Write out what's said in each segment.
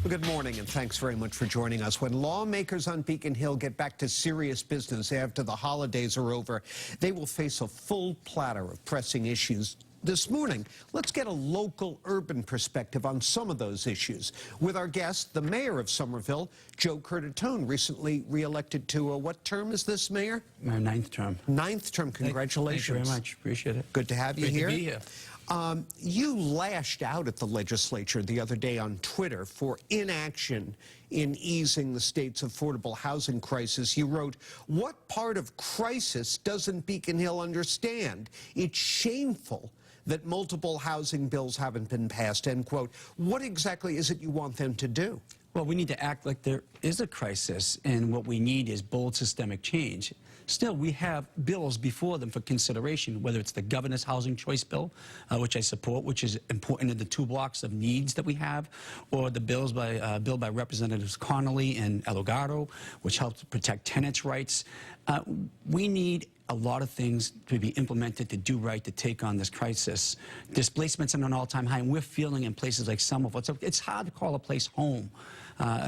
Well, good morning, and thanks very much for joining us. When lawmakers on Beacon Hill get back to serious business after the holidays are over, they will face a full platter of pressing issues. This morning, let's get a local urban perspective on some of those issues. With our guest, the mayor of Somerville, Joe Curtatone, recently reelected to what term is this, Mayor? My ninth term. Ninth term. Congratulations. Thank you very much. Appreciate it. Good to have you here. Great to be here. You lashed out at the legislature the other day on Twitter for inaction in easing the state's affordable housing crisis. You wrote, "What part of crisis doesn't Beacon Hill understand? It's shameful that multiple housing bills haven't been passed," end quote. What exactly is it you want them to do? Well, we need to act like there is a crisis, and what we need is bold systemic change. Still, we have bills before them for consideration, whether it's the governor's housing choice bill, which I support, which is important in the two blocks of needs that we have, or the bill by Representatives Connolly and Elogado, which helps protect tenants' rights. We need a lot of things to be implemented to do right to take on this crisis. Displacement's at an all-time high, and we're feeling in places like Somerville. It's hard to call a place home,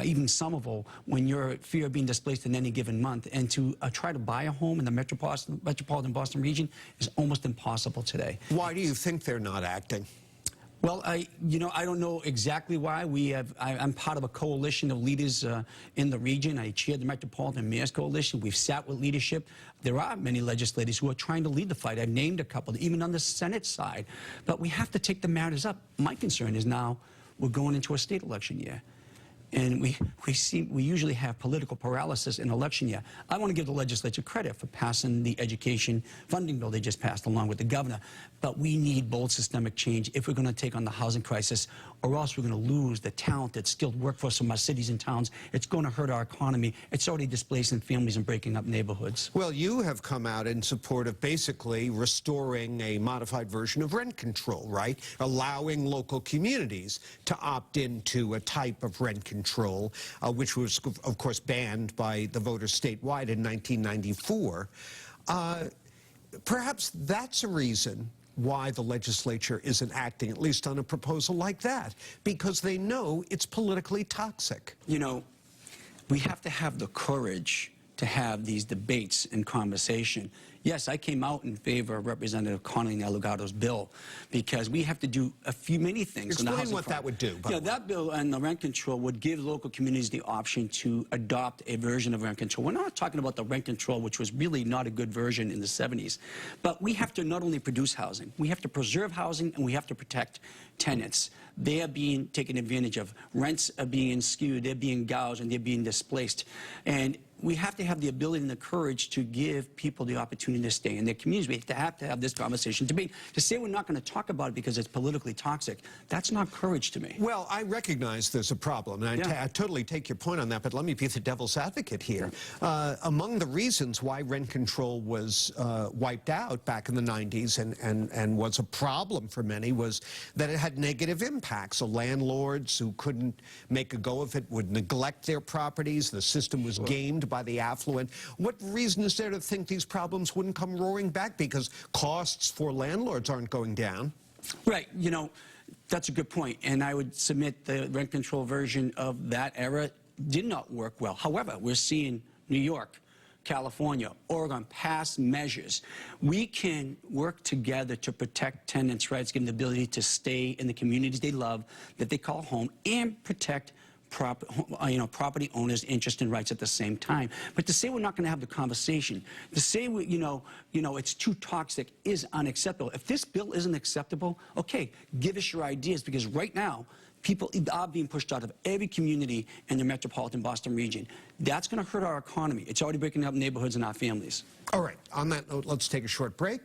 even Somerville, when you're in fear of being displaced in any given month. And to try to buy a home in the metropolitan Boston region is almost impossible today. Why do you think they're not acting? Well, I don't know exactly why. I'm part of a coalition of leaders in the region. I chair the Metropolitan Mayor's Coalition. We've sat with leadership. There are many legislators who are trying to lead the fight. I've named a couple, even on the Senate side. But we have to take the matters up. My concern is now we're going into a state election year. And we usually have political paralysis in election year. I want to give the legislature credit for passing the education funding bill they just passed along with the governor. But we need bold systemic change if we're going to take on the housing crisis, or else we're going to lose the talented, skilled workforce from our cities and towns. It's going to hurt our economy. It's already displacing families and breaking up neighborhoods. Well, you have come out in support of basically restoring a modified version of rent control, right? Allowing local communities to opt into a type of rent control, which was, of course, banned by the voters statewide in 1994. Perhaps that's a reason why the legislature isn't acting, at least on a proposal like that, because they know it's politically toxic. You know, we have to have the courage to have these debates and conversation. Yes, I came out in favor of Representative Connolly and Elogado's bill because we have to do many things. Explain what that would do. Yeah, that bill and the rent control would give local communities the option to adopt a version of rent control. We're not talking about the rent control, which was really not a good version in the 70s. But we have to not only produce housing, we have to preserve housing, and we have to protect tenants. They are being taken advantage of. Rents are being skewed, they're being gouged, and they're being displaced. And we have to have the ability and the courage to give people the opportunity to stay in their communities. We have to have this conversation. To say we're not going to talk about it because it's politically toxic, that's not courage to me. Well, I recognize there's a problem, and I totally take your point on that, but let me be the devil's advocate here. Among the reasons why rent control was wiped out back in the 90s and was a problem for many was that it had negative impacts. So landlords who couldn't make a go of it would neglect their properties. The system was gamed by the affluent. What reason is there to think these problems wouldn't come roaring back because costs for landlords aren't going down? Right. You know, that's a good point. And I would submit the rent control version of that era did not work well. However, we're seeing New York, California, Oregon pass measures. We can work together to protect tenants' rights, give them the ability to stay in the communities they love, that they call home, and protect property owners' interest and rights at the same time. But to say we're not going to have the conversation, to say it's too toxic is unacceptable. If this bill isn't acceptable, okay, give us your ideas, because right now people are being pushed out of every community in the metropolitan Boston region. That's going to hurt our economy. It's already breaking up neighborhoods and our families. All right. On that note, let's take a short break.